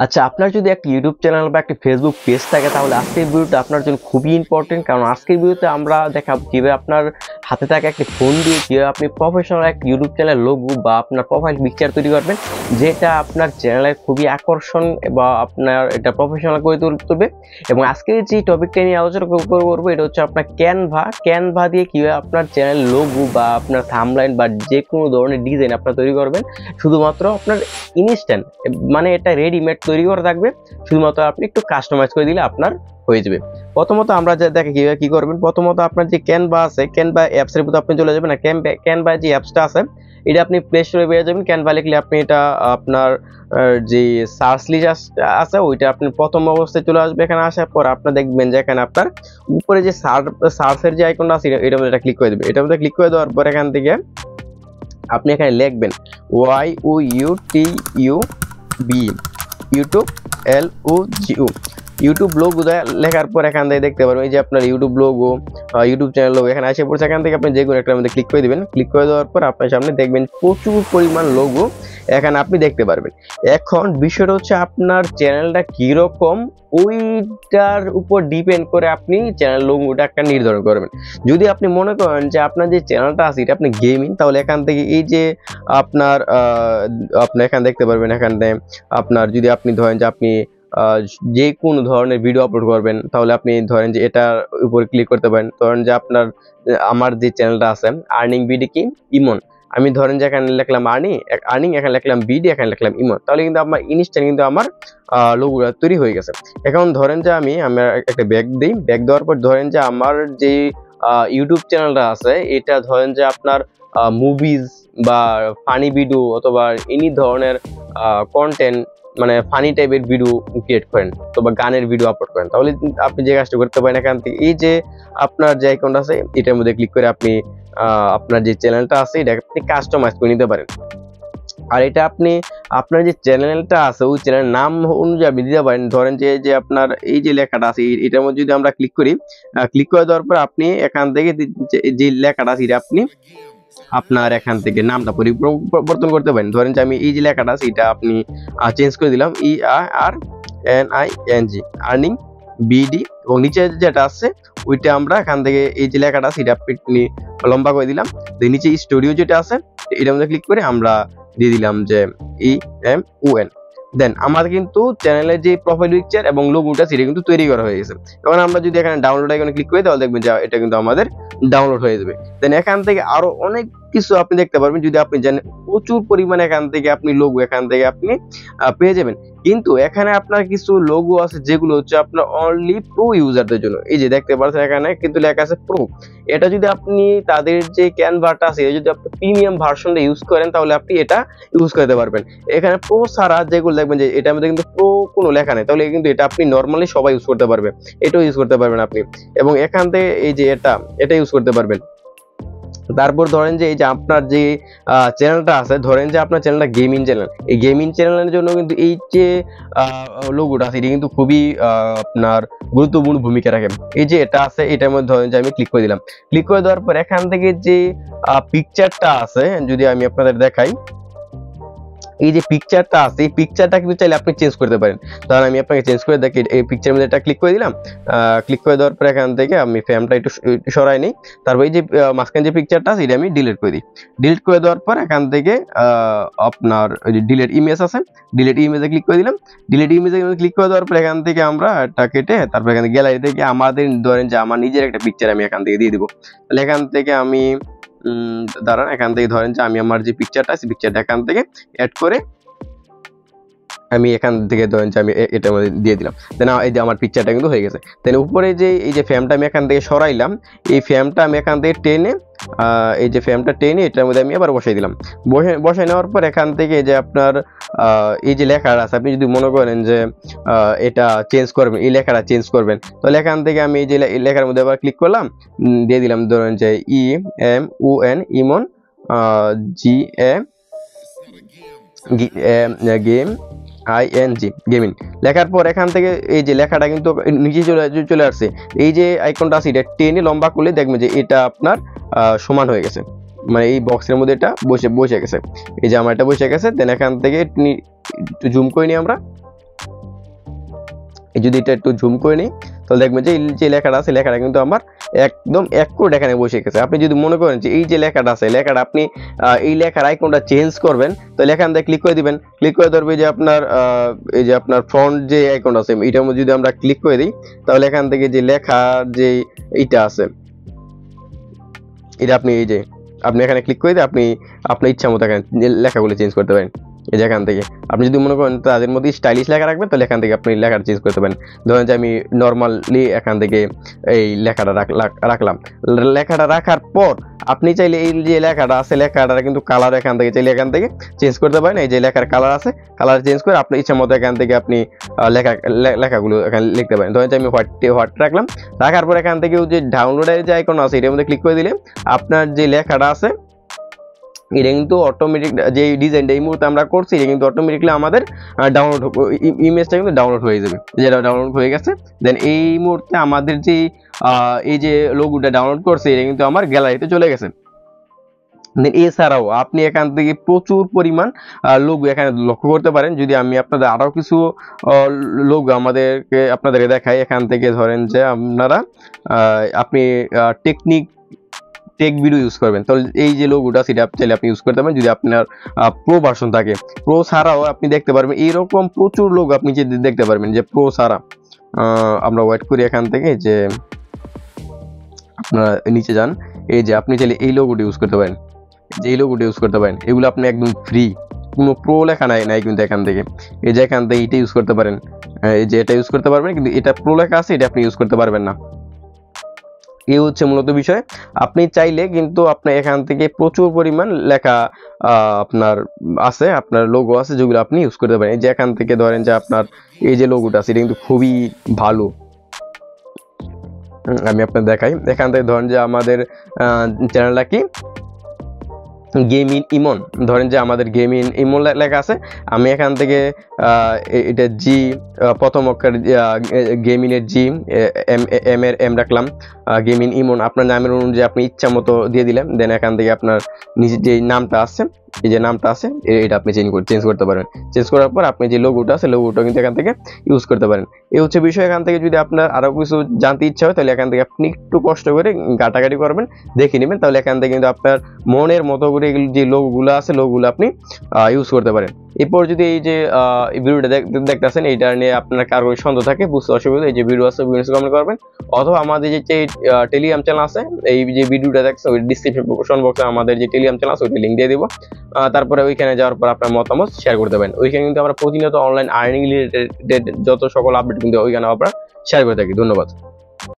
আচ্ছা, আপনার যদি একটা ইউটিউব চ্যানেল বা একটা ফেসবুক পেজ থাকে তাহলে আজকের ভিডিওটা আপনার জন্য খুবই ইম্পর্টেন্ট। কারণ আজকের ভিডিওতে আমরা দেখাবো কিভাবে আপনার হাতে থাকা একটি ফোন দিয়ে কিভাবে আপনি প্রফেশনাল একটা ইউটিউব চ্যানেল লোগো বা আপনার প্রোফাইল পিকচার তৈরি করবেন, যেটা আপনার চ্যানেলের খুবই আকর্ষণ বা আপনার এটা প্রফেশনাল করে তুলবে। এবং আজকের যে টপিকটা নিয়ে আলোচনা করবো এটা হচ্ছে আপনার ক্যানভা দিয়ে কিভাবে আপনার চ্যানেল লোগো বা আপনার থাম্বনেইল বা যে কোনো ধরনের ডিজাইন আপনার তৈরি করবেন। শুধুমাত্র আপনার ইনস্ট্যান্ট, মানে এটা রেডিমেড তৈরি করা থাকবে, শুধুমাত্র আপনি একটু কাস্টমাইজ করে দিলে আপনার হয়ে যাবে। প্রথমত আমরা যে দেখে কিভাবে কি করবেন, প্রথমত আপনার যে ক্যানভা আছে, ক্যানভা অ্যাপসের ভিতরে আপনি চলে যাবেন। না, ক্যানভা যে অ্যাপসটা আছে এটা আপনি প্লে স্টোরে পেয়ে যাবেন। ক্যানভা লিখলে আপনি এটা আপনার যে সার্চ লিস্ট আছে ওইটা আপনি প্রথম অবস্থায় চলে আসবে। এখানে আসার পর আপনি দেখবেন যে এখানে আপনার উপরে যে সার্চের যে আইকনটা আছে এটা মধ্যে ক্লিক করে দেবে। এটার মধ্যে ক্লিক করে দেওয়ার পর এখান থেকে আপনি এখানে লিখবেন YOUTUB YouTube LOGO YouTube logo লেখার পর এখান থেকে দেখতে পারবেন এই যে আপনার YouTube logo, YouTube channel logo এখানে আসে পড়ছে। এখান থেকে আপনি যে কোনো একটার মধ্যে ক্লিক করে দিবেন। ক্লিক করে দেওয়ার পর আপনার সামনে দেখবেন প্রচুর পরিমাণ লোগো এখানে আপনি দেখতে পারবেন। এখন বিষয়টা হচ্ছে আপনার চ্যানেলটা কীরকম ওইটার উপর ডিপেন্ড করে আপনি চ্যানেল লোগোটা একটা নির্ধারণ করবেন। যদি আপনি মনে করেন যে আপনার যে চ্যানেলটা আছে এটা আপনি গেমিং, তাহলে এখান থেকে এই যে আপনার আপনি এখানে দেখতে পারবেন। এখানে আপনার যদি আপনি ধরেন যে আপনি যে কোনো ধরনের ভিডিও আপলোড করবেন তাহলে আপনি ধরেন যে এটার উপর ক্লিক করতে পারেন। ধরেন যে আপনার আমার যে চ্যানেলটা আছে আর্নিং বিডি কি ইমন, আমি ধরেন যে এখানে লিখলাম আর্নিং এখানে লিখলাম বিডি এখানে লিখলাম ইমন, তাহলে কিন্তু আমার ইনস্ট্যান্ট কিন্তু আমার লোগোটা তৈরি হয়ে গেছে। এখন ধরেন যে আমার একটা ব্যাক দিই, ব্যাক দেওয়ার পর ধরেন যে আমার যে ইউটিউব চ্যানেলটা আছে এটা ধরেন যে আপনার মুভিজ বা ফানি ভিডিও অথবা এনি ধরনের কন্টেন্ট, মানে ফানি টাইপের ভিডিও ক্রিয়েট করেন অথবা গানের ভিডিও আপলোড করেন, তাহলে আপনি যে কাজটা করতে পারেন এখান থেকে এই যে আপনার যে আইকনটা আছে এটার মধ্যে ক্লিক করে আপনি আপনার যে চ্যানেলটা আছে এটা আপনি কাস্টমাইজ করে নিতে পারেন। আর এটা আপনি আপনার যে চ্যানেলটা আছে ওই চ্যানেলের নাম অনুযায়ী আপনি দিতে পারেন। ধরেন যে আপনার এই যে লেখাটা আছে এটার মধ্যে যদি আমরা ক্লিক করি, ক্লিক করে দেওয়ার পর আপনি এখান থেকে যে লেখাটা আছে এটা আপনি আপনার এখান থেকে নামটা পরিবর্তন করতে পারেন। ধরেন যে আমি এই যে লেখাটা আছে এটা আপনি চেঞ্জ করে দিলাম EARNING আর্নিং বিডি, এবং নিচে যেটা আছে ওইটা আমরা এখান থেকে এই যে লেখাটা আছে এটা আপনি লম্বা করে দিলাম। নিচে স্টুডিও যেটা আছে এটার মধ্যে ক্লিক করে আমরা দিয়ে দিলাম যে EMON। দেন আমাদের কিন্তু চ্যানেলের যে প্রোফাইল পিকচার এবং লোগোটা সেটা কিন্তু তৈরি করা হয়ে গেছে। এখন আমরা যদি এখানে ডাউনলোড আইকনে ক্লিক করি তাহলে দেখবেন যে এটা কিন্তু আমাদের ডাউনলোড হয়ে যাবে। দেন এখান থেকে আরো অনেক কিছু আপনি দেখতে পারবেন। যদি আপনি জানেন প্রচুর পরিমাণে এখান থেকে আপনি লোগো এখান থেকে আপনি পেয়ে যাবেন। কিন্তু এখানে আপনার কিছু লোগো আছে যেগুলো হচ্ছে আপনার অনলি প্রো ইউজারদের জন্য। এই যে দেখতে পাচ্ছেন এখানে কিন্তু লেখা আছে প্রো। এটা যদি আপনি তাদের যে ক্যানভাটা আছে যদি আপনি প্রিমিয়াম ভার্সনটা ইউজ করেন তাহলে আপনি এটা ইউজ করতে পারবেন। এখানে প্রো ছাড়া যেগুলো দেখবেন যে এটার মধ্যে কিন্তু প্রো কোনো লেখা নেই, তাহলে কিন্তু এটা আপনি নর্মালি সবাই ইউজ করতে পারবে, এটাও ইউজ করতে পারবেন আপনি। এবং এখান থেকে এই যে এটা ইউজ করতে পারবেন। তারপর ধরেন যে এই যে আপনার যে চ্যানেলটা আছে, ধরেন যে আপনার চ্যানেলটা গেমিং চ্যানেল, এই গেমিং চ্যানেলের জন্য কিন্তু এই যে লোগোটা আছে এটা কিন্তু খুবই আপনার গুরুত্বপূর্ণ ভূমিকা রাখে। এই যে এটা আছে এটার মধ্যে ধরেন যে আমি ক্লিক করে দিলাম। ক্লিক করে দেওয়ার পর এখান থেকে যে পিকচারটা আছে যদি আমি আপনাদের দেখাই, এই যে পিকচারটা আছে এই পিকচারটা কিন্তু চাইলে আপনি চেঞ্জ করতে পারেন। ধরেন আমি আপনাকে চেঞ্জ করে দেখি, এই পিকচারের মধ্যে এটা ক্লিক করে দিলাম। ক্লিক করে দেওয়ার পর এখান থেকে আমি ফ্রেমটা একটু সরাই নিই। তারপর এই যে মাঝখানে যে পিকচারটা আছে এটা আমি ডিলিট করে দিই। ডিলিট করে দেওয়ার পর এখান থেকে আপনার ডিলিট ইমেজ আছে, ডিলিট ইমেজে ক্লিক করে দিলাম। ডিলিট ইমেজে ক্লিক করে দেওয়ার পর এখান থেকে আমরা এটা কেটে তারপর এখানে গ্যালারি থেকে আমাদের ধরেন যে আমার নিজের একটা পিকচার আমি এখান থেকে দিয়ে দিব। তাহলে এখান থেকে আমি দাঁড়ান, এখান থেকে ধরেন যে আমি আমার যে পিকচারটা আছে পিকচারটা এখান থেকে অ্যাড করে আমি এখান থেকে ধরেন যে আমি এটার মধ্যে দিয়ে দিলাম। দেন এই যে আমার পিকচারটা কিন্তু হয়ে গেছে। দেন উপরে যে এই যে ফ্রেমটা আমি এখান থেকে সরাইলাম, এই ফ্রেমটা আমি এখান থেকে টেনে এই যে ফ্রেমটা টেনে এটার মধ্যে আমি আবার বসাই দিলাম। বসাই নেওয়ার পর এখান থেকে যে আপনার এই যে লেখাটা আছে আপনি যদি মনে করেন যে এটা চেঞ্জ করবেন, এই লেখাটা চেঞ্জ করবেন, তাহলে এখান থেকে আমি এই যে লেখার মধ্যে আবার ক্লিক করলাম, দিয়ে দিলাম ধরেন যে EMON ইমন গেম গেমিং লেখার পর এখান থেকে এই যে লেখাটা কিন্তু নিচে চলে আসছে। এই যে আইকনটা আছে এটা টেনে লম্বা করলে দেখবেন যে এটা আপনার সমান হয়ে গেছে, মানে এই বক্সের মধ্যে এটা বসে গেছে। এই যে আমার এটা বসে গেছে। দেন এখান থেকে একটু জুম করে নিই আমরা। যদি এটা একটু জুম করে নিই তাহলে দেখবেন যে এই যে লেখাটা আছে লেখাটা কিন্তু আমার একদম অ্যাকুরেট এখানে বসে গেছে। আপনি যদি মনে করেন যে এই যে লেখাটা আছে লেখাটা আপনি এই লেখার আইকনটা চেঞ্জ করবেন তাহলে এখান থেকে ক্লিক করে দিবেন, ক্লিক করে ধরবে যে আপনার এই যে আপনার ফ্রন্ট যে আইকনটা আছে এটার মধ্যে যদি আমরা ক্লিক করে দিই তাহলে এখান থেকে যে লেখার যে এইটা আছে এটা আপনি এই যে আপনি এখানে ক্লিক করে দিয়ে আপনি আপনার ইচ্ছা মতো এখানে লেখাগুলো চেঞ্জ করতে পারেন। এই যে এখান থেকে আপনি যদি মনে করেন তাদের মধ্যে স্টাইলিশ লেখা রাখবেন তাহলে এখান থেকে আপনি লেখাটা চেঞ্জ করতে পারেন। ধরেন যে আমি নর্মালি এখান থেকে এই লেখাটা রাখলাম। লেখাটা রাখার পর আপনি চাইলে এই যে লেখাটা আছে লেখাটা কিন্তু কালার এখান থেকে চাইলে এখান থেকে চেঞ্জ করতে পারেন। এই যে লেখার কালার আছে কালার চেঞ্জ করে আপনার ইচ্ছা মতো এখান থেকে আপনি লেখাগুলো এখানে লিখতে পারেন। ধরেন যে আমি হোয়াইট রাখলাম, রাখার পর এখান থেকে যে ডাউনলোডের যে আইকন আছে এটার মধ্যে ক্লিক করে দিলে আপনার যে লেখাটা আছে এটা কিন্তু অটোমেটিক যে ডিজাইনটা এই মুহূর্তে আমরা করছি এটা কিন্তু অটোমেটিকলি আমাদের ডাউনলোড ইমেজটা কিন্তু ডাউনলোড হয়ে যাবে। যেটা ডাউনলোড হয়ে গেছে দেন এই মুহূর্তে আমাদের যে এই যে লোগোটা ডাউনলোড করছে এটা কিন্তু আমার গ্যালারিতে চলে গেছে। দেন এছাড়াও আপনি এখান থেকে প্রচুর পরিমাণ লোগো এখানে লক্ষ্য করতে পারেন। যদি আমি আপনাদের আরও কিছু লোগো আপনাদের দেখাই এখান থেকে ধরেন যে আপনারা আপনি টেক ভিডিও ইউজ করবেন তাহলে এই যে লোগোটা সেটা চাইলে আপনি ইউজ করতে পারেন। যদি আপনার প্রো ভার্সন থাকে, প্রো ছাড়াও আপনি দেখতে পারবেন এইরকম প্রচুর লোগো আপনি যে দেখতে পারবেন যে প্রো ছাড়া। আমরা ওয়েট করি এখান থেকে যে আপনারা নিচে যান, এই যে আপনি চাইলে এই লোগোটা ইউজ করতে পারেন, যে এই লোগোটা ইউজ করতে পারেন, এগুলো আপনি একদম ফ্রি, কোনো প্রো লেখা নাই কিন্তু এখান থেকে। এই যে এখান থেকে এটা ইউজ করতে পারেন, এই যে এটা ইউজ করতে পারবেন কিন্তু এটা প্রো লেখা আছে এটা আপনি ইউজ করতে পারবেন না। এই হচ্ছে মূলত বিষয়। আপনি চাইলে কিন্তু আপনার এখান থেকে প্রচুর পরিমাণ লেখা আপনার আছে, আপনার লোগো আছে যেগুলো আপনি ইউজ করতে পারেন। এই যে এখান থেকে ধরেন যে আপনার এই যে লোগোটা আছে এটা কিন্তু খুবই ভালো। আমি আপনাদের দেখাই, এখান থেকে ধরেন যে আমাদের চ্যানেলটা কি গেমিং ইমন, ধরেন যে আমাদের গেমিং ইমন লেখা আছে। আমি এখান থেকে এটা জি প্রথম অক্ষর গেমিং এর জি এম এর এম রাখলাম, গেমিং ইমন আপনার নামের অনুযায়ী আপনি ইচ্ছা মতো দিয়ে দিলেন। দেন এখান থেকে আপনার নিজের যে নামটা আছে এই যে নামটা আছে এটা আপনি চেঞ্জ করতে পারবেন। চেঞ্জ করার পর আপনি যে লোগোটা আছে লোগোটা কিন্তু এখান থেকে ইউজ করতে পারেন। এই হচ্ছে বিষয়। এখান থেকে যদি আপনার আরও কিছু জানতে ইচ্ছা হয় তাহলে এখান থেকে আপনি একটু কষ্ট করে ঘাটাঘাটি করবেন, দেখে নেবেন, তাহলে এখান থেকে কিন্তু আপনার মনের মতো করে যে লোগোগুলো আছে লোগোগুলো আপনি ইউজ করতে পারেন। এরপর যদি এই যে ভিডিওটা দেখতেছেন এইটা নিয়ে আপনার কারো সন্দেহ থাকে, বুঝতে অসুবিধা, এই যে ভিডিও আছে ভিডিও কমেন্ট করবেন, অথবা আমাদের যে টেলিগ্রাম চ্যানেল আছে এই যে ভিডিওটা দেখছেন ওই ডিসক্রিপশন বক্সে আমাদের যে টেলিগ্রাম চ্যানেল আছে ওইটা লিঙ্ক দিয়ে দিব। তারপরে ওইখানে যাওয়ার পর আপনার মতামত শেয়ার করতে পারেন। ওইখানে কিন্তু আমরা প্রতিনিয়ত অনলাইন আর্নিং রিলেটেড যত সকল আপডেট কিন্তু ওইখানে আমরা শেয়ার করে থাকি। ধন্যবাদ।